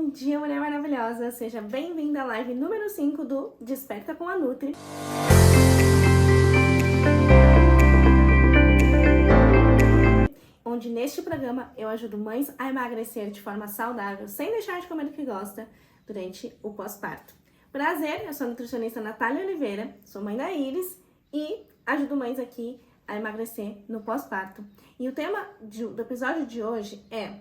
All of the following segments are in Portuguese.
Bom dia, mulher maravilhosa! Seja bem-vinda à live número 5 do Desperta com a Nutri. Onde neste programa eu ajudo mães a emagrecer de forma saudável, sem deixar de comer o que gosta, durante o pós-parto. Prazer, eu sou a nutricionista Natália Oliveira, sou mãe da Iris e ajudo mães aqui a emagrecer no pós-parto. E o tema do episódio de hoje é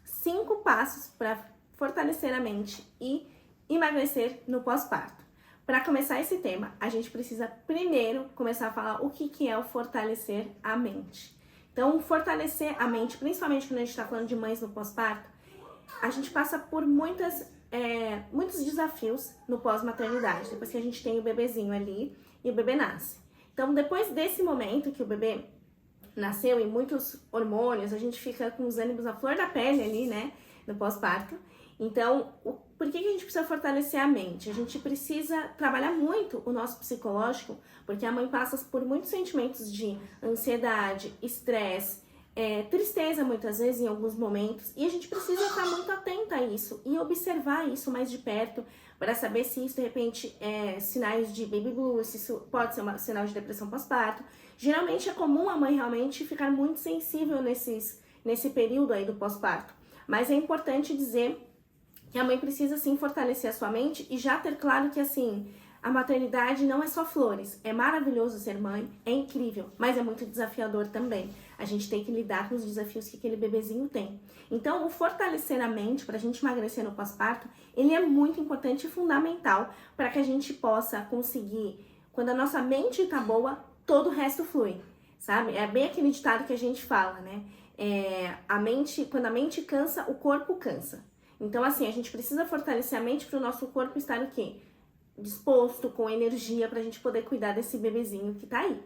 5 passos para fortalecer a mente e emagrecer no pós-parto. Para começar esse tema, a gente precisa primeiro começar a falar o que é o fortalecer a mente. Então, fortalecer a mente, principalmente quando a gente está falando de mães no pós-parto, a gente passa por muitos desafios no pós-maternidade, depois que a gente tem o bebezinho ali e o bebê nasce. Então, depois desse momento que o bebê nasceu e muitos hormônios, a gente fica com os ânimos à flor da pele ali, né, no pós-parto. Então, por que a gente precisa fortalecer a mente? A gente precisa trabalhar muito o nosso psicológico, porque a mãe passa por muitos sentimentos de ansiedade, estresse, tristeza muitas vezes em alguns momentos, e a gente precisa estar muito atenta a isso e observar isso mais de perto para saber se isso de repente é sinais de baby blues, se isso pode ser um sinal de depressão pós-parto. Geralmente é comum a mãe realmente ficar muito sensível nesse período aí do pós-parto, mas é importante dizer que a mãe precisa sim fortalecer a sua mente e já ter claro que assim, a maternidade não é só flores, é maravilhoso ser mãe, é incrível, mas é muito desafiador também. A gente tem que lidar com os desafios que aquele bebezinho tem. Então, o fortalecer a mente para a gente emagrecer no pós-parto, ele é muito importante e fundamental para que a gente possa conseguir, quando a nossa mente tá boa, todo o resto flui, sabe? É bem aquele ditado que a gente fala, né? Quando a mente cansa, o corpo cansa. Então, assim, a gente precisa fortalecer a mente para o nosso corpo estar o quê? Disposto, com energia, para a gente poder cuidar desse bebezinho que tá aí.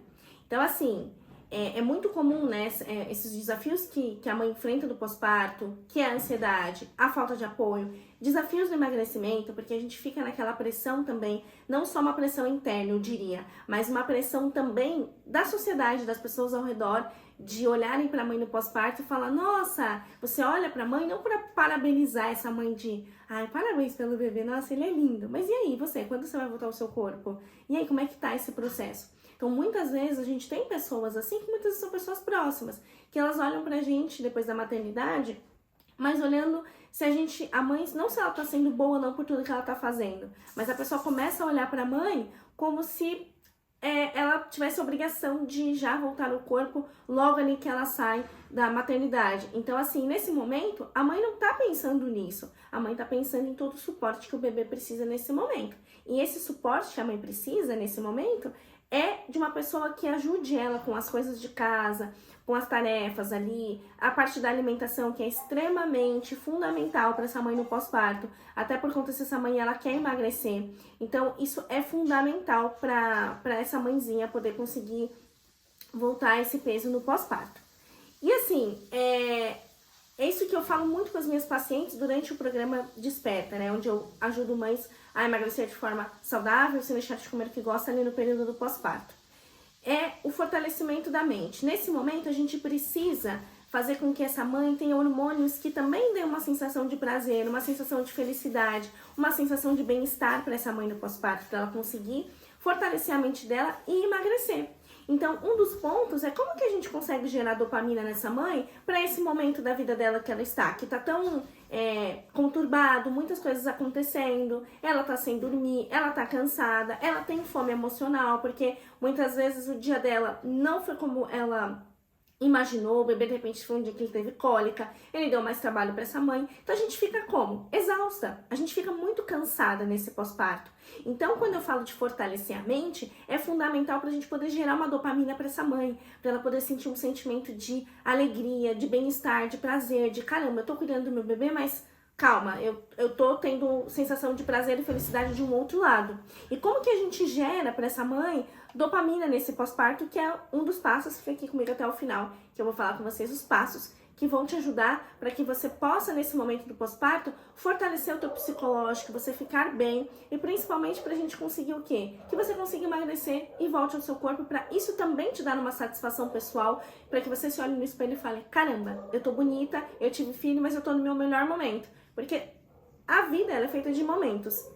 Então, assim, é muito comum, né, esses desafios que a mãe enfrenta do pós-parto, que é a ansiedade, a falta de apoio, desafios do emagrecimento, porque a gente fica naquela pressão também, não só uma pressão interna, eu diria, mas uma pressão também da sociedade, das pessoas ao redor, de olharem para a mãe no pós-parto e falar, nossa, você olha para a mãe não para parabenizar essa mãe de, ai, parabéns pelo bebê, nossa, ele é lindo, mas e aí você, quando você vai voltar ao seu corpo? E aí, como é que tá esse processo? Então, muitas vezes a gente tem pessoas assim, que muitas vezes são pessoas próximas, que elas olham pra gente depois da maternidade, mas olhando se a mãe, não se ela tá sendo boa ou não por tudo que ela tá fazendo, mas a pessoa começa a olhar pra mãe como se ela tivesse a obrigação de já voltar ao corpo logo ali que ela sai da maternidade. Então, assim, nesse momento, a mãe não tá pensando nisso. A mãe tá pensando em todo o suporte que o bebê precisa nesse momento. E esse suporte que a mãe precisa nesse momento é de uma pessoa que ajude ela com as coisas de casa, com as tarefas ali, a parte da alimentação, que é extremamente fundamental para essa mãe no pós-parto, até por conta se essa mãe ela quer emagrecer. Então, isso é fundamental para essa mãezinha poder conseguir voltar a esse peso no pós-parto. E assim, é isso que eu falo muito com as minhas pacientes durante o programa Desperta, né? Onde eu ajudo mães a emagrecer de forma saudável, sem deixar de comer o que gosta ali no período do pós-parto. É o fortalecimento da mente. Nesse momento, a gente precisa fazer com que essa mãe tenha hormônios que também dêem uma sensação de prazer, uma sensação de felicidade, uma sensação de bem-estar para essa mãe no pós-parto, para ela conseguir fortalecer a mente dela e emagrecer. Então, um dos pontos é como que a gente consegue gerar dopamina nessa mãe para esse momento da vida dela que ela está, que tá tão conturbado, muitas coisas acontecendo, ela tá sem dormir, ela tá cansada, ela tem fome emocional, porque muitas vezes o dia dela não foi como ela imaginou, o bebê de repente foi um dia que ele teve cólica, ele deu mais trabalho para essa mãe, então a gente fica como? Exausta, a gente fica muito cansada nesse pós-parto. Então, quando eu falo de fortalecer a mente, é fundamental para a gente poder gerar uma dopamina para essa mãe, para ela poder sentir um sentimento de alegria, de bem-estar, de prazer, de caramba, eu tô cuidando do meu bebê, mas calma, eu tô tendo sensação de prazer e felicidade de um outro lado. E como que a gente gera para essa mãe dopamina nesse pós-parto, que é um dos passos, fica aqui comigo até o final, que eu vou falar com vocês os passos que vão te ajudar para que você possa, nesse momento do pós-parto, fortalecer o teu psicológico, você ficar bem e principalmente pra gente conseguir o quê? Que você consiga emagrecer e volte ao seu corpo, para isso também te dar uma satisfação pessoal, para que você se olhe no espelho e fale, caramba, eu tô bonita, eu tive filho, mas eu tô no meu melhor momento. Porque a vida ela é feita de momentos.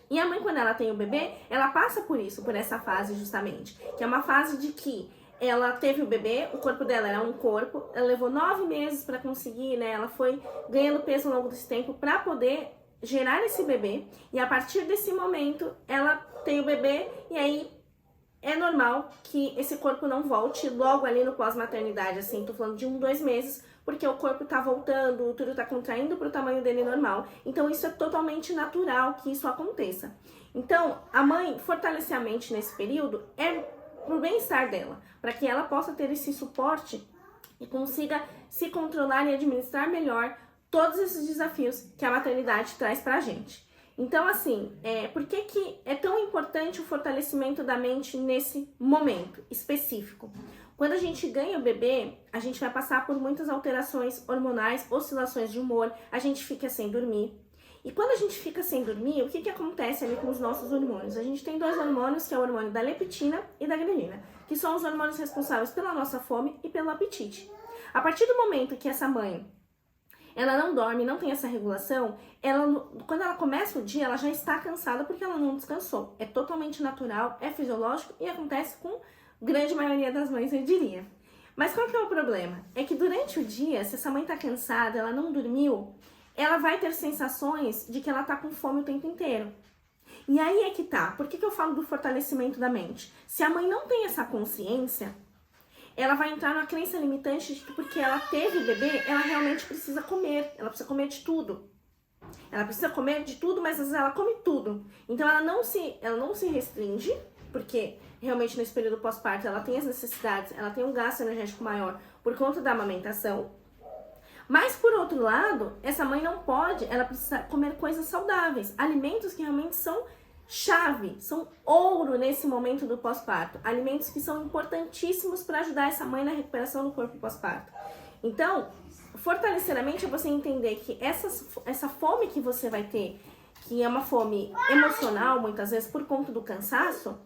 E a mãe, quando ela tem o bebê, ela passa por isso, por essa fase justamente. Que é uma fase de que ela teve o bebê, o corpo dela era um corpo, ela levou 9 meses para conseguir, né? Ela foi ganhando peso ao longo desse tempo para poder gerar esse bebê. E a partir desse momento, ela tem o bebê e aí é normal que esse corpo não volte logo ali no pós-maternidade, assim, tô falando de 1, 2 meses, porque o corpo tá voltando, o útero tá contraindo pro tamanho dele normal. Então isso é totalmente natural que isso aconteça. Então, a mãe fortalecer a mente nesse período é pro bem-estar dela, para que ela possa ter esse suporte e consiga se controlar e administrar melhor todos esses desafios que a maternidade traz pra gente. Então, assim, por que é tão importante o fortalecimento da mente nesse momento específico? Quando a gente ganha o bebê, a gente vai passar por muitas alterações hormonais, oscilações de humor, a gente fica sem dormir. E quando a gente fica sem dormir, o que acontece ali com os nossos hormônios? A gente tem 2 hormônios, que é o hormônio da leptina e da grelina, que são os hormônios responsáveis pela nossa fome e pelo apetite. A partir do momento que essa mãe ela não dorme, não tem essa regulação, quando ela começa o dia, ela já está cansada porque ela não descansou. É totalmente natural, é fisiológico e acontece com grande maioria das mães, eu diria. Mas qual que é o problema? É que durante o dia, se essa mãe está cansada, ela não dormiu, ela vai ter sensações de que ela está com fome o tempo inteiro. E aí é que tá. Por que eu falo do fortalecimento da mente? Se a mãe não tem essa consciência, ela vai entrar numa crença limitante de que porque ela teve o bebê, ela realmente precisa comer. Ela precisa comer de tudo. Ela precisa comer de tudo, mas às vezes ela come tudo. Então ela não se restringe, porque realmente nesse período pós-parto ela tem as necessidades, ela tem um gasto energético maior por conta da amamentação. Mas por outro lado, essa mãe não pode, ela precisa comer coisas saudáveis, alimentos que realmente são chave, são ouro nesse momento do pós-parto, alimentos que são importantíssimos para ajudar essa mãe na recuperação do corpo pós-parto. Então, fortalecer a mente é você entender que essa fome que você vai ter, que é uma fome emocional muitas vezes por conta do cansaço,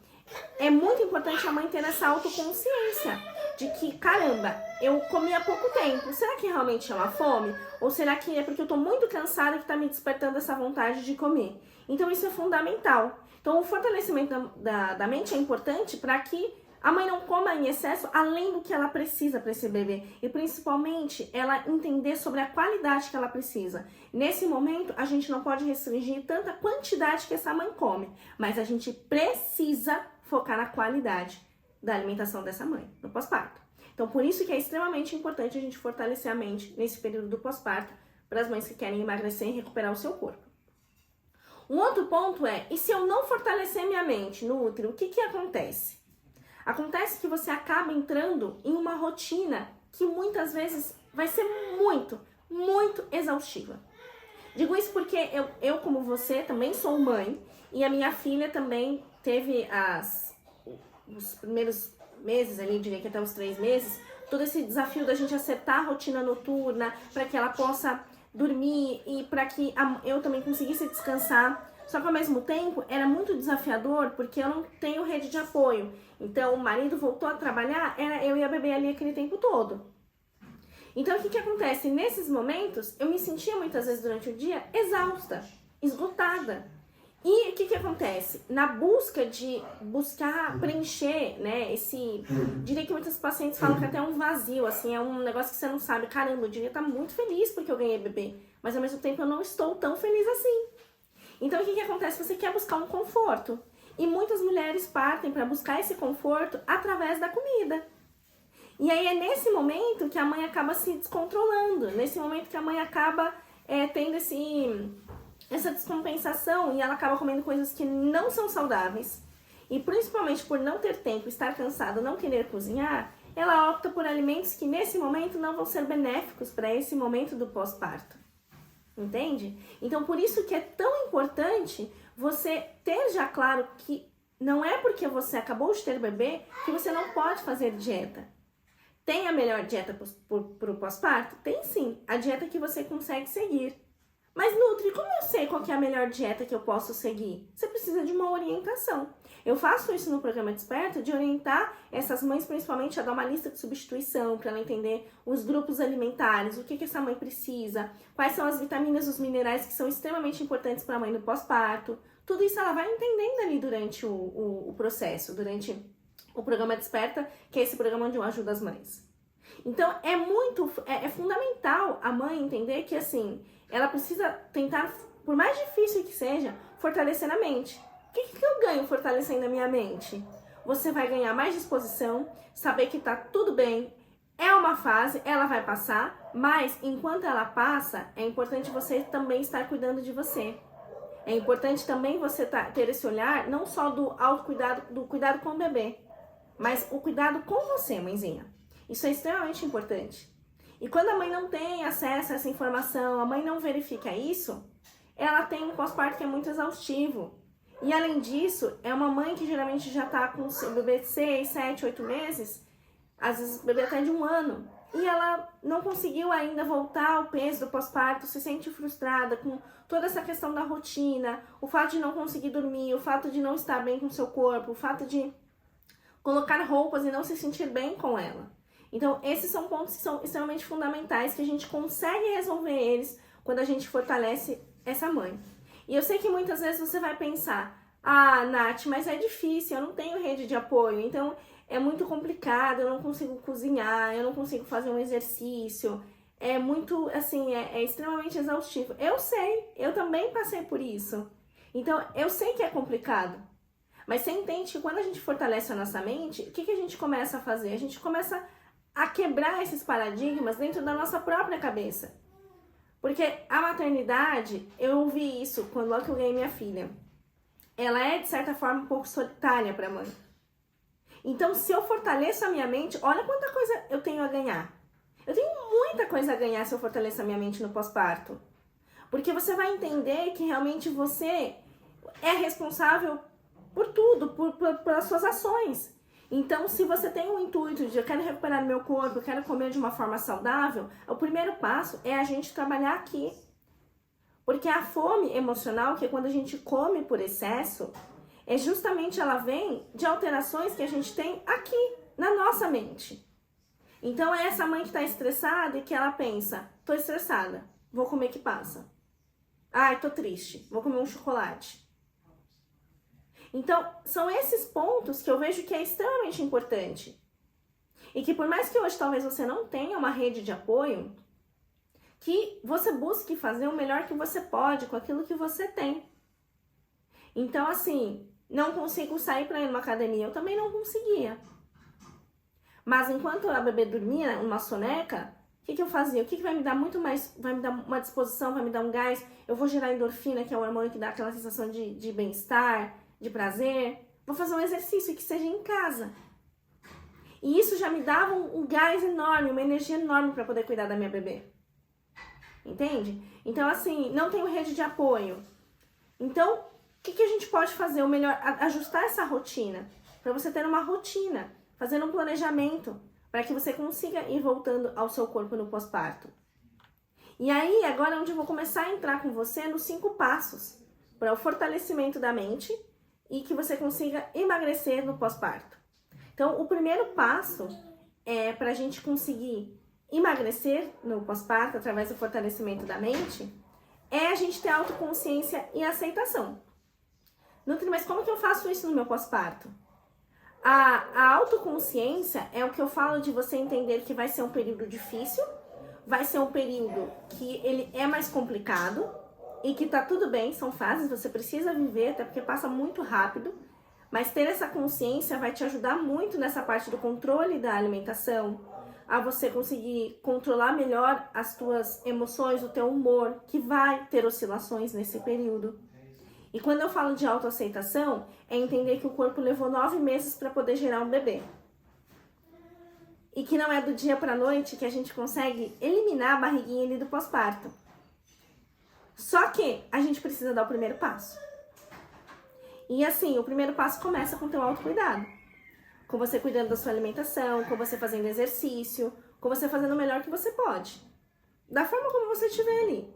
é muito importante a mãe ter essa autoconsciência de que, caramba, eu comi há pouco tempo, será que realmente é uma fome? Ou será que é porque eu tô muito cansada que tá me despertando essa vontade de comer? Então isso é fundamental. Então o fortalecimento da mente é importante para que a mãe não coma em excesso além do que ela precisa para esse bebê. E principalmente ela entender sobre a qualidade que ela precisa. Nesse momento a gente não pode restringir tanta quantidade que essa mãe come, mas a gente precisa focar na qualidade da alimentação dessa mãe no pós-parto. Então por isso que é extremamente importante a gente fortalecer a mente nesse período do pós-parto para as mães que querem emagrecer e recuperar o seu corpo. Um outro ponto é, e se eu não fortalecer minha mente no útero, o que acontece? Acontece que você acaba entrando em uma rotina que muitas vezes vai ser muito, muito exaustiva. Digo isso porque eu como você, também sou mãe e a minha filha também teve os primeiros meses ali, eu diria que até os 3 meses, todo esse desafio da gente acertar a rotina noturna para que ela possa dormir e para que eu também conseguisse descansar. Só que ao mesmo tempo era muito desafiador porque eu não tenho rede de apoio. Então o marido voltou a trabalhar, era eu e a bebê ali aquele tempo todo. Então o que acontece? Nesses momentos eu me sentia muitas vezes durante o dia exausta, esgotada. E o que acontece? Na busca de preencher, né, diria que muitos pacientes falam que até é um vazio, assim, é um negócio que você não sabe, caramba, eu devia estar muito feliz porque eu ganhei bebê, mas ao mesmo tempo eu não estou tão feliz assim. Então o que acontece? Você quer buscar um conforto. E muitas mulheres partem para buscar esse conforto através da comida. E aí é nesse momento que a mãe acaba se descontrolando, nesse momento que a mãe acaba tendo essa descompensação e ela acaba comendo coisas que não são saudáveis. E principalmente por não ter tempo, estar cansada, não querer cozinhar, ela opta por alimentos que nesse momento não vão ser benéficos para esse momento do pós-parto. Entende? Então por isso que é tão importante você ter já claro que não é porque você acabou de ter bebê que você não pode fazer dieta. Tem a melhor dieta para o pós-parto? Tem sim, a dieta que você consegue seguir. Mas nutre Nutri, como eu sei qual que é a melhor dieta que eu posso seguir? Você precisa de uma orientação. Eu faço isso no programa Desperta, de orientar essas mães principalmente a dar uma lista de substituição, para ela entender os grupos alimentares, o que essa mãe precisa, quais são as vitaminas, os minerais que são extremamente importantes para a mãe no pós-parto. Tudo isso ela vai entendendo ali durante o processo, durante o programa Desperta, que é esse programa onde eu ajudo as mães. Então, é fundamental a mãe entender que, assim, ela precisa tentar, por mais difícil que seja, fortalecer a mente. O que eu ganho fortalecendo a minha mente? Você vai ganhar mais disposição, saber que tá tudo bem, é uma fase, ela vai passar, mas enquanto ela passa, é importante você também estar cuidando de você. É importante também você ter esse olhar, não só do autocuidado, do cuidado com o bebê, mas o cuidado com você, mãezinha. Isso é extremamente importante. E quando a mãe não tem acesso a essa informação, a mãe não verifica isso, ela tem um pós-parto que é muito exaustivo. E além disso, é uma mãe que geralmente já está com o bebê de 6, 7, 8 meses, às vezes o bebê até de 1 ano, e ela não conseguiu ainda voltar ao peso do pós-parto, se sente frustrada com toda essa questão da rotina, o fato de não conseguir dormir, o fato de não estar bem com o seu corpo, o fato de colocar roupas e não se sentir bem com ela. Então, esses são pontos que são extremamente fundamentais, que a gente consegue resolver eles quando a gente fortalece essa mãe. E eu sei que muitas vezes você vai pensar, ah, Nath, mas é difícil, eu não tenho rede de apoio, então é muito complicado, eu não consigo cozinhar, eu não consigo fazer um exercício, é muito, assim, é extremamente exaustivo. Eu sei, eu também passei por isso. Então, eu sei que é complicado. Mas você entende que quando a gente fortalece a nossa mente, o que a gente começa a fazer? A gente começa a quebrar esses paradigmas dentro da nossa própria cabeça. Porque a maternidade, eu ouvi isso quando logo que eu ganhei minha filha. Ela é, de certa forma, um pouco solitária para a mãe. Então, se eu fortaleço a minha mente, olha quanta coisa eu tenho a ganhar. Eu tenho muita coisa a ganhar se eu fortaleço a minha mente no pós-parto. Porque você vai entender que realmente você é responsável por tudo, pelas suas ações. Então, se você tem o intuito de eu quero recuperar meu corpo, eu quero comer de uma forma saudável, o primeiro passo é a gente trabalhar aqui. Porque a fome emocional, que é quando a gente come por excesso, é justamente ela vem de alterações que a gente tem aqui, na nossa mente. Então, é essa mãe que está estressada e que ela pensa, tô estressada, vou comer que passa. Ai, tô triste, vou comer um chocolate. Então, são esses pontos que eu vejo que é extremamente importante. E que por mais que hoje talvez você não tenha uma rede de apoio, que você busque fazer o melhor que você pode com aquilo que você tem. Então, assim, não consigo sair para ir numa academia, eu também não conseguia. Mas enquanto a bebê dormia numa soneca, o que eu fazia? O que vai me dar muito mais, vai me dar uma disposição, vai me dar um gás, eu vou gerar endorfina, que é o hormônio que dá aquela sensação de bem-estar, de prazer, vou fazer um exercício que seja em casa. E isso já me dava um gás enorme, uma energia enorme para poder cuidar da minha bebê. Entende? Então, assim, não tenho rede de apoio. Então, o que a gente pode fazer? O melhor, ajustar essa rotina, para você ter uma rotina, fazer um planejamento, para que você consiga ir voltando ao seu corpo no pós-parto. E aí, agora é onde eu vou começar a entrar com você nos 5 passos para o fortalecimento da mente, e que você consiga emagrecer no pós-parto. Então, o primeiro passo é para a gente conseguir emagrecer no pós-parto através do fortalecimento da mente, é a gente ter autoconsciência e aceitação. Nutri, mas como que eu faço isso no meu pós-parto? A autoconsciência é o que eu falo de você entender que vai ser um período difícil, vai ser um período que ele é mais complicado, e que tá tudo bem, são fases, você precisa viver, até porque passa muito rápido, mas ter essa consciência vai te ajudar muito nessa parte do controle da alimentação, a você conseguir controlar melhor as tuas emoções, o teu humor, que vai ter oscilações nesse período. E quando eu falo de autoaceitação, é entender que o corpo levou 9 meses para poder gerar um bebê. E que não é do dia para a noite que a gente consegue eliminar a barriguinha ali do pós-parto. Só que a gente precisa dar o primeiro passo. E assim, o primeiro passo começa com o teu autocuidado. Com você cuidando da sua alimentação, com você fazendo exercício, com você fazendo o melhor que você pode. Da forma como você estiver ali.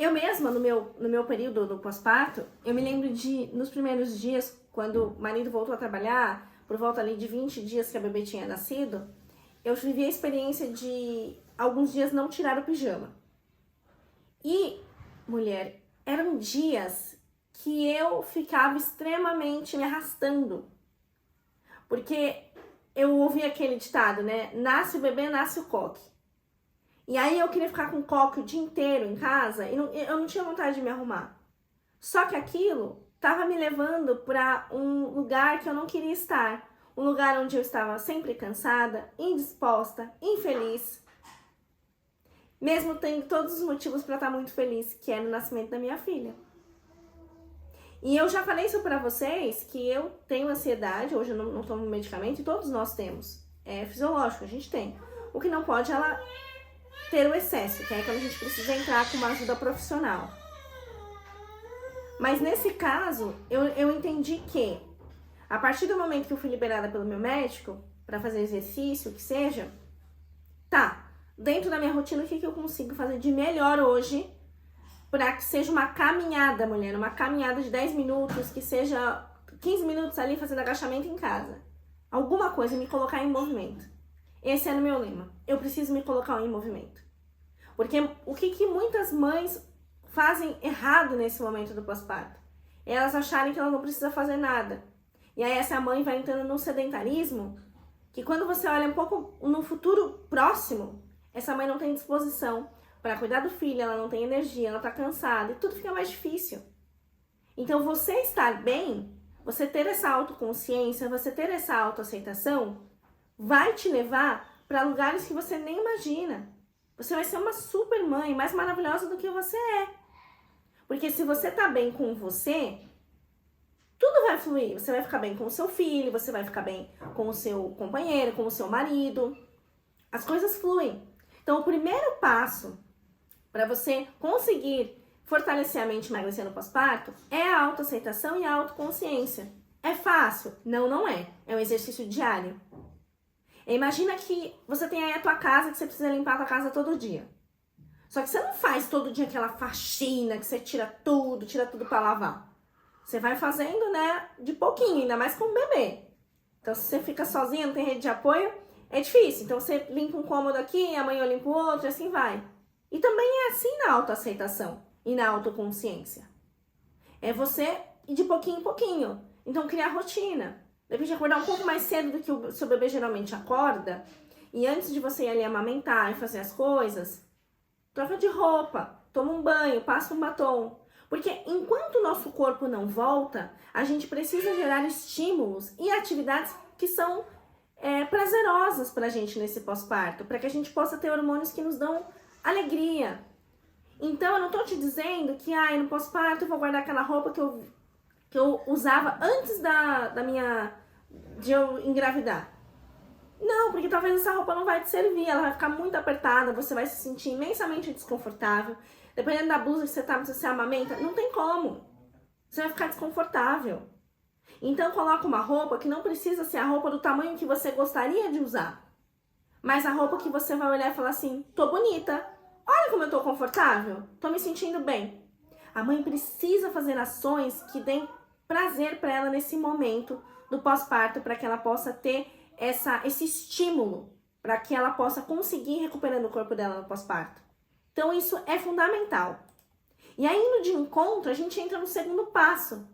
Eu mesma, no meu período do pós-parto, eu me lembro nos primeiros dias, quando o marido voltou a trabalhar, por volta ali de 20 dias que a bebê tinha nascido, eu vivi a experiência de alguns dias não tirar o pijama. E, mulher, eram dias que eu ficava extremamente me arrastando. Porque eu ouvi aquele ditado, né? Nasce o bebê, nasce o coque. E aí eu queria ficar com o coque o dia inteiro em casa e eu não tinha vontade de me arrumar. Só que aquilo estava me levando para um lugar que eu não queria estar. Um lugar onde eu estava sempre cansada, indisposta, infeliz. Mesmo tendo todos os motivos para estar muito feliz, que é no nascimento da minha filha. E eu já falei isso pra vocês, que eu tenho ansiedade, hoje eu não tomo medicamento, e todos nós temos. É fisiológico, a gente tem. O que não pode é ela ter o excesso, que é quando a gente precisa entrar com uma ajuda profissional. Mas nesse caso, eu entendi que, a partir do momento que eu fui liberada pelo meu médico, pra fazer exercício, o que seja, tá, dentro da minha rotina, o que eu consigo fazer de melhor hoje, para que seja uma caminhada, mulher, uma caminhada de 10 minutos, que seja 15 minutos ali fazendo agachamento em casa. Alguma coisa me colocar em movimento. Esse era o meu lema. Eu preciso me colocar em movimento. Porque o que muitas mães fazem errado nesse momento do pós-parto? Elas acharem que elas não precisam fazer nada. E aí essa mãe vai entrando num sedentarismo, que quando você olha um pouco no futuro próximo, essa mãe não tem disposição para cuidar do filho, ela não tem energia, ela tá cansada e tudo fica mais difícil. Então você estar bem, você ter essa autoconsciência, você ter essa autoaceitação, vai te levar para lugares que você nem imagina. Você vai ser uma super mãe, mais maravilhosa do que você é. Porque se você tá bem com você, tudo vai fluir. Você vai ficar bem com o seu filho, você vai ficar bem com o seu companheiro, com o seu marido. As coisas fluem. Então o primeiro passo para você conseguir fortalecer a mente e emagrecer no pós-parto é a autoaceitação e a autoconsciência. É fácil? Não, não é. É um exercício diário. Imagina que você tem aí a tua casa, que você precisa limpar a tua casa todo dia. Só que você não faz todo dia aquela faxina, que você tira tudo para lavar. Você vai fazendo, né, de pouquinho, ainda mais com o bebê. Então se você fica sozinha, não tem rede de apoio, é difícil. Então você limpa um cômodo aqui, amanhã eu limpo o outro, e assim vai. E também é assim na autoaceitação e na autoconsciência. É você ir de pouquinho em pouquinho. Então criar rotina. De repente acordar um pouco mais cedo do que o seu bebê geralmente acorda. E antes de você ir ali amamentar e fazer as coisas, troca de roupa, toma um banho, passa um batom. Porque enquanto o nosso corpo não volta, a gente precisa gerar estímulos e atividades que são prazerosas pra gente nesse pós-parto. Para que a gente possa ter hormônios que nos dão alegria. Então eu não tô te dizendo que no pós-parto eu vou guardar aquela roupa que eu usava antes de eu engravidar. Não, porque talvez essa roupa não vai te servir, ela vai ficar muito apertada, você vai se sentir imensamente desconfortável. Dependendo da blusa que você tá, se você amamenta, não tem como. Você vai ficar desconfortável. Então coloca uma roupa que não precisa ser a roupa do tamanho que você gostaria de usar. Mas a roupa que você vai olhar e falar assim, tô bonita, olha como eu tô confortável, tô me sentindo bem. A mãe precisa fazer ações que deem prazer para ela nesse momento do pós-parto, para que ela possa ter esse estímulo, para que ela possa conseguir recuperando o corpo dela no pós-parto. Então isso é fundamental. E aí indo de encontro, a gente entra no segundo passo,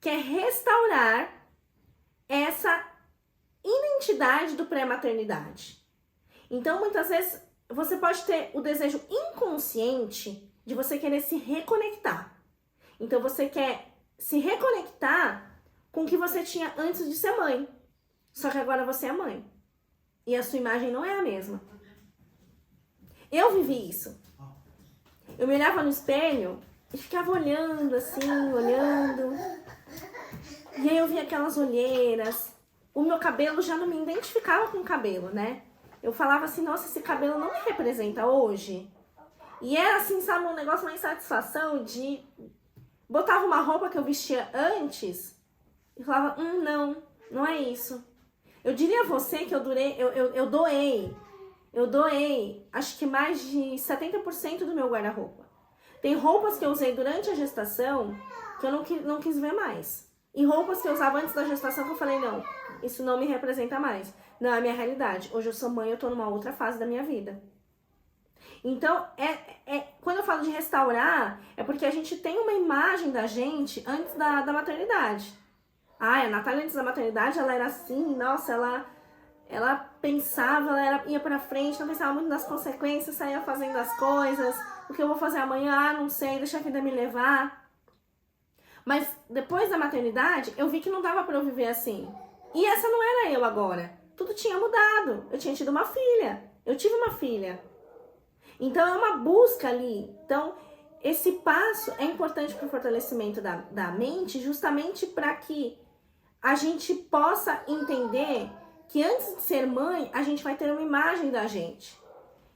que é restaurar essa identidade do pré-maternidade. Então muitas vezes você pode ter o desejo inconsciente de você querer se reconectar. Então você quer se reconectar com o que você tinha antes de ser mãe. Só que agora você é mãe. E a sua imagem não é a mesma. Eu vivi isso. Eu me olhava no espelho e ficava olhando assim, olhando. E aí eu via aquelas olheiras. O meu cabelo já não me identificava com o cabelo, né? Eu falava assim, nossa, esse cabelo não me representa hoje. E era assim, sabe, um negócio, uma insatisfação de... Botava uma roupa que eu vestia antes e falava, não é isso. Eu diria a você que eu doei, acho que mais de 70% do meu guarda-roupa. Tem roupas que eu usei durante a gestação que eu não quis ver mais. E roupas que eu usava antes da gestação que eu falei, não, isso não me representa mais. Não é a minha realidade. Hoje eu sou mãe, eu tô numa outra fase da minha vida. Então, quando eu falo de restaurar, é porque a gente tem uma imagem da gente antes da maternidade. A Natália antes da maternidade, ela era assim, nossa, ela pensava, ia pra frente, não pensava muito nas consequências, saía fazendo as coisas, o que eu vou fazer amanhã, não sei, deixa a vida me levar. Mas depois da maternidade, eu vi que não dava pra eu viver assim. E essa não era eu agora. Tudo tinha mudado. Eu tinha tido uma filha. Eu tive uma filha. Então é uma busca ali. Então esse passo é importante para o fortalecimento da mente, justamente para que a gente possa entender que antes de ser mãe, a gente vai ter uma imagem da gente.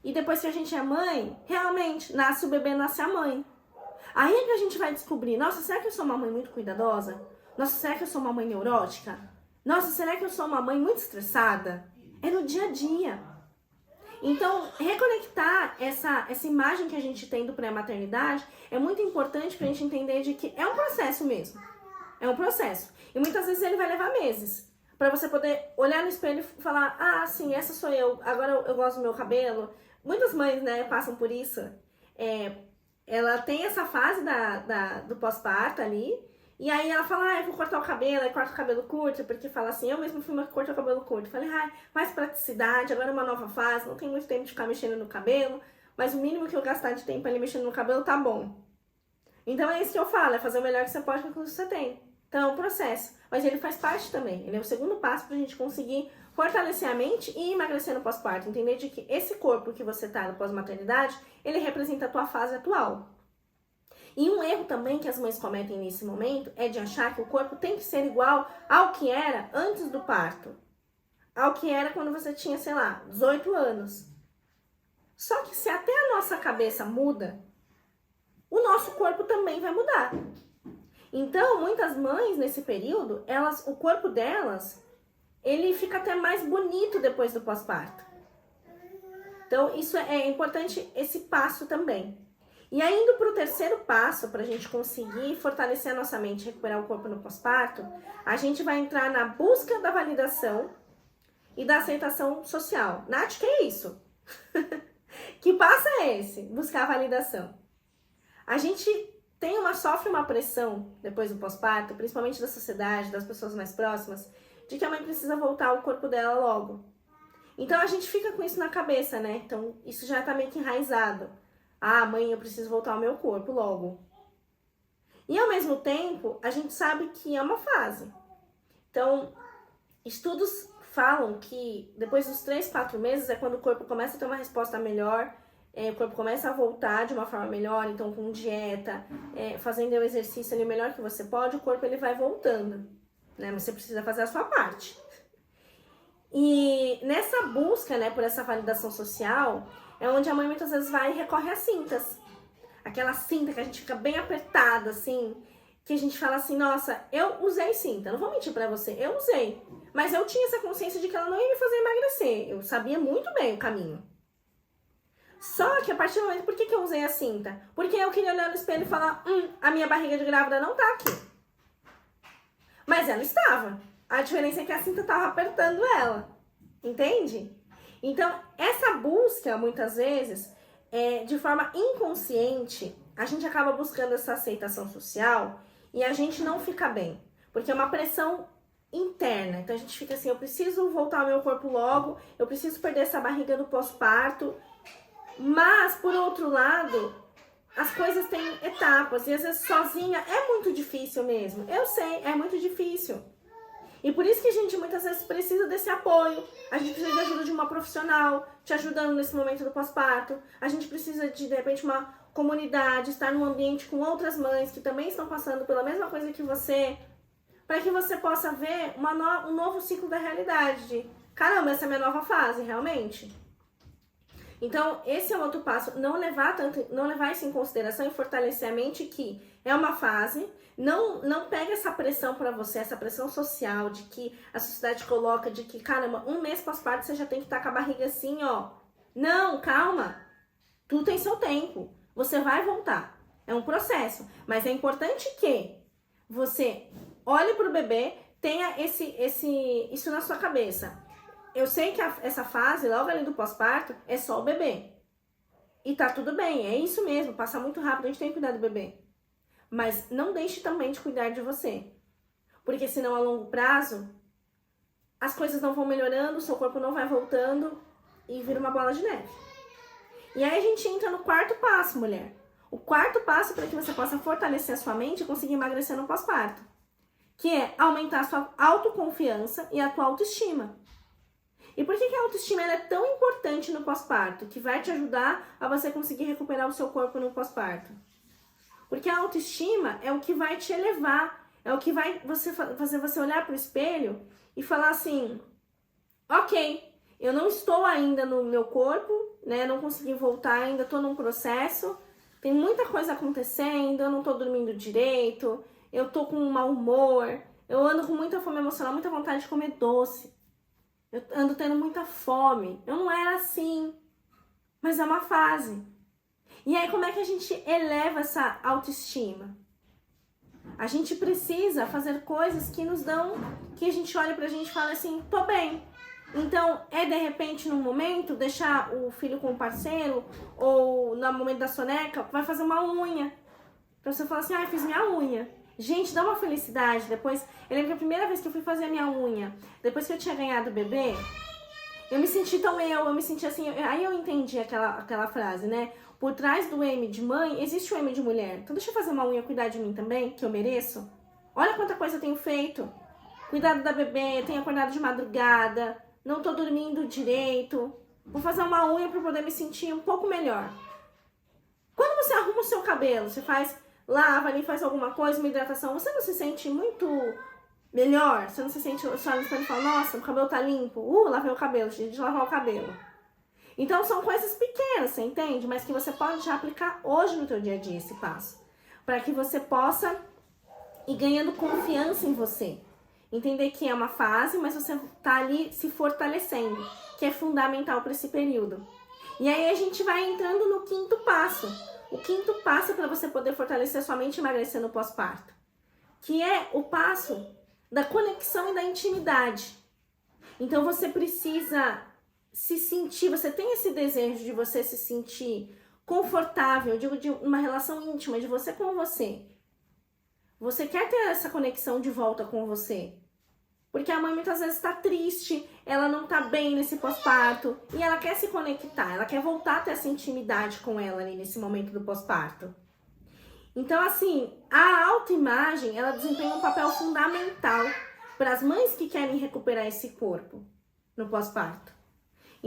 E depois que a gente é mãe, realmente, nasce o bebê, nasce a mãe. Aí é que a gente vai descobrir, nossa, será que eu sou uma mãe muito cuidadosa? Nossa, será que eu sou uma mãe neurótica? Nossa, será que eu sou uma mãe muito estressada? É no dia a dia. Então, reconectar essa imagem que a gente tem do pré-maternidade é muito importante pra gente entender de que é um processo mesmo. É um processo. E muitas vezes ele vai levar meses. Pra você poder olhar no espelho e falar, ah, sim, essa sou eu, agora eu gosto do meu cabelo. Muitas mães, né, passam por isso. Ela tem essa fase do pós-parto ali, e aí ela fala, ah, eu vou cortar o cabelo, aí corta o cabelo curto, porque fala assim, eu mesma fui uma que corta o cabelo curto. Falei, ah, mais praticidade, agora é uma nova fase, não tem muito tempo de ficar mexendo no cabelo, mas o mínimo que eu gastar de tempo ali mexendo no cabelo tá bom. Então é isso que eu falo, é fazer o melhor que você pode com o que você tem. Então é um processo, mas ele faz parte também, ele é o segundo passo pra gente conseguir fortalecer a mente e emagrecer no pós-parto. Entender de que esse corpo que você tá no pós-maternidade, ele representa a tua fase atual. E um erro também que as mães cometem nesse momento é de achar que o corpo tem que ser igual ao que era antes do parto. Ao que era quando você tinha, sei lá, 18 anos. Só que se até a nossa cabeça muda, o nosso corpo também vai mudar. Então, muitas mães nesse período, o corpo delas, ele fica até mais bonito depois do pós-parto. Então, isso é importante, esse passo também. E aí, indo para o terceiro passo, para a gente conseguir fortalecer a nossa mente, recuperar o corpo no pós-parto, a gente vai entrar na busca da validação e da aceitação social. Nath, que é isso? Que passo é esse? Buscar a validação. A gente sofre uma pressão depois do pós-parto, principalmente da sociedade, das pessoas mais próximas, de que a mãe precisa voltar ao corpo dela logo. Então, a gente fica com isso na cabeça, né? Então, isso já tá meio que enraizado. Ah, mãe, eu preciso voltar ao meu corpo logo. E ao mesmo tempo, a gente sabe que é uma fase. Então, estudos falam que depois dos 3, 4 meses é quando o corpo começa a ter uma resposta melhor, o corpo começa a voltar de uma forma melhor, então com dieta, fazendo o exercício ali melhor que você pode, o corpo ele vai voltando, né? Mas você precisa fazer a sua parte. E nessa busca, né, por essa validação social, é onde a mãe muitas vezes vai e recorre a cintas. Aquela cinta que a gente fica bem apertada, assim, que a gente fala assim, nossa, eu usei cinta, não vou mentir pra você, eu usei. Mas eu tinha essa consciência de que ela não ia me fazer emagrecer, eu sabia muito bem o caminho. Só que a partir do momento, por que eu usei a cinta? Porque eu queria olhar no espelho e falar, a minha barriga de grávida não tá aqui. Mas ela estava. A diferença é que a cinta tava apertando ela, entende? Então, essa busca, muitas vezes, de forma inconsciente, a gente acaba buscando essa aceitação social e a gente não fica bem. Porque é uma pressão interna. Então, a gente fica assim, eu preciso voltar ao meu corpo logo, eu preciso perder essa barriga do pós-parto. Mas, por outro lado, as coisas têm etapas. E, às vezes, sozinha é muito difícil mesmo. Eu sei, é muito difícil. E por isso que a gente muitas vezes precisa desse apoio. A gente precisa de ajuda de uma profissional te ajudando nesse momento do pós-parto. A gente precisa de repente, uma comunidade, estar num ambiente com outras mães que também estão passando pela mesma coisa que você, para que você possa ver um novo ciclo da realidade. De, caramba, essa é a minha nova fase, realmente. Então, esse é um outro passo. Não levar isso em consideração e fortalecer a mente que é uma fase. Não pega essa pressão pra você, essa pressão social de que a sociedade coloca, de que, caramba, 1 mês pós-parto você já tem que estar com a barriga assim, ó. Não, calma. Tudo tem seu tempo. Você vai voltar. É um processo. Mas é importante que você olhe para o bebê, tenha isso na sua cabeça. Eu sei que essa fase, logo ali do pós-parto, é só o bebê. E tá tudo bem, é isso mesmo, passa muito rápido, a gente tem que cuidar do bebê. Mas não deixe também de cuidar de você. Porque senão a longo prazo, as coisas não vão melhorando, seu corpo não vai voltando e vira uma bola de neve. E aí a gente entra no quarto passo, mulher. O quarto passo para que você possa fortalecer a sua mente e conseguir emagrecer no pós-parto. Que é aumentar a sua autoconfiança e a tua autoestima. E por que a autoestima é tão importante no pós-parto? Que vai te ajudar a você conseguir recuperar o seu corpo no pós-parto. Porque a autoestima é o que vai te elevar, é o que vai fazer você olhar para o espelho e falar assim, ok, eu não estou ainda no meu corpo, né? Não consegui voltar ainda, estou num processo, tem muita coisa acontecendo, eu não estou dormindo direito, eu estou com um mau humor, eu ando com muita fome emocional, muita vontade de comer doce, eu ando tendo muita fome, eu não era assim, mas é uma fase. E aí, como é que a gente eleva essa autoestima? A gente precisa fazer coisas que nos dão, que a gente olha pra gente e fala assim, tô bem. Então, de repente, num momento, deixar o filho com o parceiro, ou no momento da soneca, vai fazer uma unha. Pra você falar assim, fiz minha unha. Gente, dá uma felicidade. Depois, eu lembro que a primeira vez que eu fui fazer a minha unha, depois que eu tinha ganhado o bebê, eu me senti tão eu me senti assim, aí eu entendi aquela frase, né? Por trás do M de mãe, existe o M de mulher. Então deixa eu fazer uma unha, cuidar de mim também, que eu mereço. Olha quanta coisa eu tenho feito. Cuidado da bebê, tenho acordado de madrugada, não tô dormindo direito. Vou fazer uma unha para poder me sentir um pouco melhor. Quando você arruma o seu cabelo, você lava ali, faz alguma coisa, uma hidratação, você não se sente muito melhor? Você não se sente, você olha no espelho e fala, nossa, o cabelo tá limpo. Lavei o cabelo, de lavar o cabelo. Então, são coisas pequenas, você entende? Mas que você pode já aplicar hoje no teu dia a dia, esse passo. Para que você possa ir ganhando confiança em você. Entender que é uma fase, mas você tá ali se fortalecendo, que é fundamental para esse período. E aí, a gente vai entrando no quinto passo. O quinto passo é para você poder fortalecer a sua mente e emagrecer no pós-parto. Que é o passo da conexão e da intimidade. Então, você precisa se sentir, você tem esse desejo de você se sentir confortável, eu digo de uma relação íntima de você com você. Você quer ter essa conexão de volta com você. Porque a mãe muitas vezes está triste, ela não está bem nesse pós-parto e ela quer se conectar, ela quer voltar a ter essa intimidade com ela ali nesse momento do pós-parto. Então, assim, a autoimagem, ela desempenha um papel fundamental para as mães que querem recuperar esse corpo no pós-parto.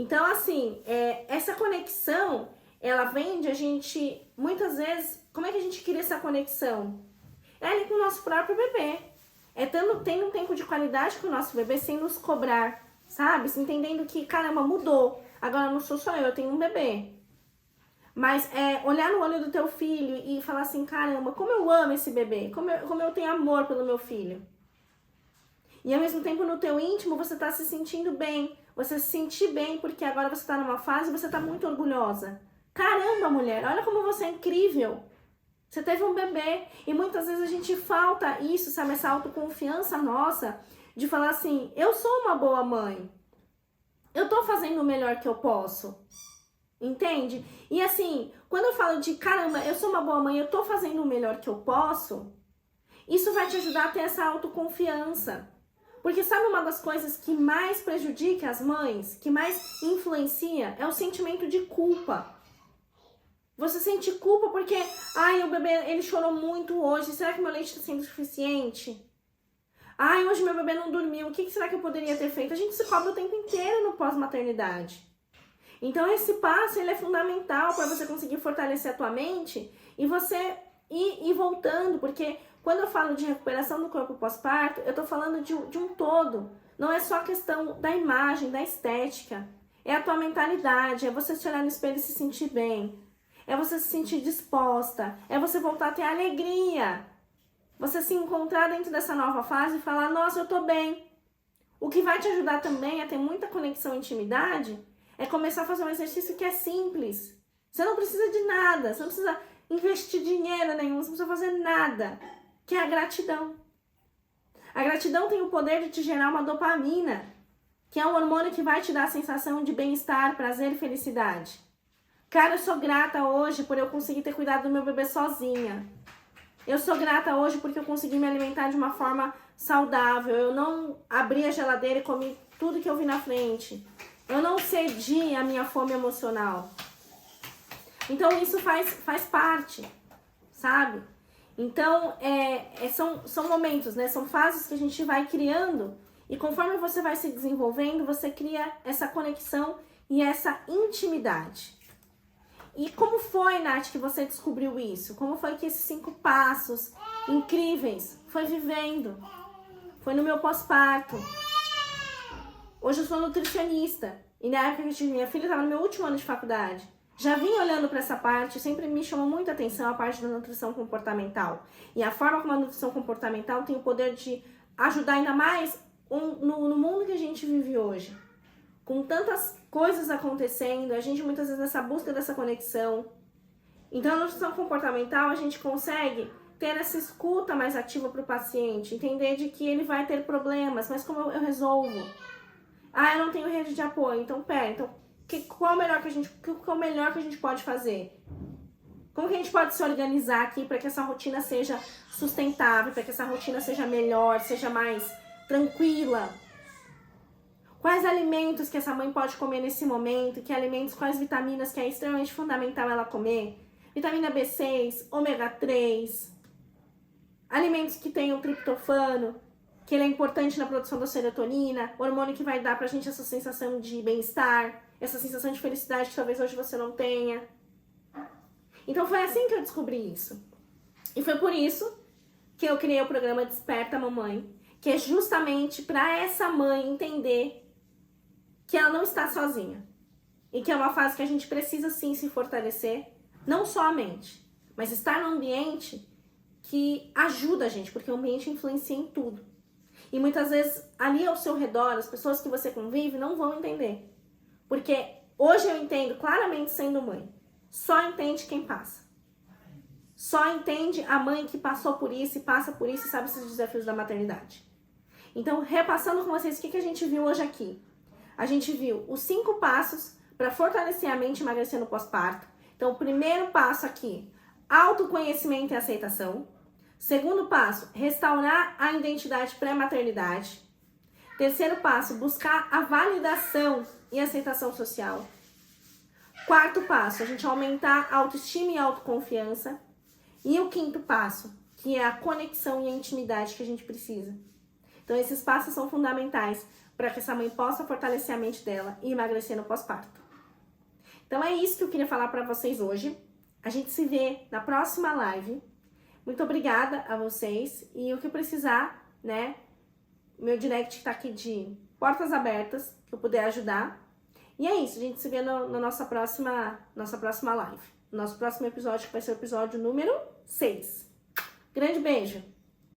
Então, assim, essa conexão, ela vem de a gente, muitas vezes, como é que a gente cria essa conexão? É ali com o nosso próprio bebê. Tendo um tempo de qualidade com o nosso bebê sem nos cobrar, sabe? Entendendo que, caramba, mudou. Agora não sou só eu tenho um bebê. Mas olhar no olho do teu filho e falar assim, caramba, como eu amo esse bebê, como eu tenho amor pelo meu filho. E ao mesmo tempo no teu íntimo você tá se sentindo bem, você se sentir bem porque agora você tá numa fase e você tá muito orgulhosa. Caramba, mulher, olha como você é incrível. Você teve um bebê e muitas vezes a gente falta isso, sabe? Essa autoconfiança nossa de falar assim, eu sou uma boa mãe. Eu tô fazendo o melhor que eu posso. Entende? E assim, quando eu falo de caramba, eu sou uma boa mãe, eu tô fazendo o melhor que eu posso, isso vai te ajudar a ter essa autoconfiança. Porque sabe uma das coisas que mais prejudica as mães, que mais influencia, é o sentimento de culpa. Você sente culpa porque, o bebê, ele chorou muito hoje, será que meu leite está sendo suficiente? Hoje meu bebê não dormiu, o que será que eu poderia ter feito? A gente se cobra o tempo inteiro no pós-maternidade. Então esse passo ele é fundamental para você conseguir fortalecer a tua mente e você ir voltando, porque quando eu falo de recuperação do corpo pós-parto, eu tô falando de um todo. Não é só a questão da imagem, da estética. É a tua mentalidade, é você se olhar no espelho e se sentir bem. É você se sentir disposta, é você voltar a ter alegria. Você se encontrar dentro dessa nova fase e falar, nossa, eu tô bem. O que vai te ajudar também a ter muita conexão e intimidade é começar a fazer um exercício que é simples. Você não precisa de nada, você não precisa investir dinheiro nenhum, você não precisa fazer nada, que é a gratidão. A gratidão tem o poder de te gerar uma dopamina, que é um hormônio que vai te dar a sensação de bem-estar, prazer e felicidade. Cara, eu sou grata hoje por eu conseguir ter cuidado do meu bebê sozinha. Eu sou grata hoje porque eu consegui me alimentar de uma forma saudável. Eu não abri a geladeira e comi tudo que eu vi na frente. Eu não cedi a minha fome emocional. Então isso faz parte, sabe? Então são momentos, né? São fases que a gente vai criando e conforme você vai se desenvolvendo, você cria essa conexão e essa intimidade. E como foi, Nath, que você descobriu isso? Como foi que esses 5 passos incríveis foi vivendo? Foi no meu pós-parto. Hoje eu sou nutricionista. E na época que eu tive minha filha, estava no meu último ano de faculdade. Já vim olhando para essa parte, sempre me chamou muita atenção a parte da nutrição comportamental. E a forma como a nutrição comportamental tem o poder de ajudar ainda mais no mundo que a gente vive hoje. Com tantas coisas acontecendo, a gente muitas vezes nessa busca dessa conexão. Então, a nutrição comportamental, a gente consegue ter essa escuta mais ativa para o paciente, entender de que ele vai ter problemas, mas como eu resolvo? Ah, eu não tenho rede de apoio, então qual é o melhor que a gente pode fazer? Como que a gente pode se organizar aqui para que essa rotina seja sustentável, para que essa rotina seja melhor, seja mais tranquila? Quais alimentos que essa mãe pode comer nesse momento? Quais vitaminas que é extremamente fundamental ela comer? Vitamina B6, ômega 3, alimentos que tenham triptofano, que ele é importante na produção da serotonina, hormônio que vai dar pra gente essa sensação de bem-estar, essa sensação de felicidade que talvez hoje você não tenha. Então foi assim que eu descobri isso. E foi por isso que eu criei o programa Desperta Mamãe, que é justamente para essa mãe entender que ela não está sozinha. E que é uma fase que a gente precisa sim se fortalecer, não só a mente, mas estar num ambiente que ajuda a gente, porque o ambiente influencia em tudo. E muitas vezes ali ao seu redor, as pessoas que você convive não vão entender. Porque hoje eu entendo claramente sendo mãe, só entende quem passa. Só entende a mãe que passou por isso e passa por isso e sabe esses desafios da maternidade. Então, repassando com vocês, o que a gente viu hoje aqui? A gente viu os 5 passos para fortalecer a mente e emagrecer no pós-parto. Então, o primeiro passo aqui, autoconhecimento e aceitação. Segundo passo, restaurar a identidade pré-maternidade. Terceiro passo, buscar a validação e aceitação social. Quarto passo, a gente aumentar a autoestima e a autoconfiança. E o quinto passo, que é a conexão e a intimidade que a gente precisa. Então, esses passos são fundamentais para que essa mãe possa fortalecer a mente dela e emagrecer no pós-parto. Então, é isso que eu queria falar para vocês hoje. A gente se vê na próxima live. Muito obrigada a vocês. E o que precisar, né? Meu direct tá aqui de portas abertas, que eu puder ajudar. E é isso, a gente se vê na nossa próxima live. No nosso próximo episódio, que vai ser o episódio número 6. Grande beijo!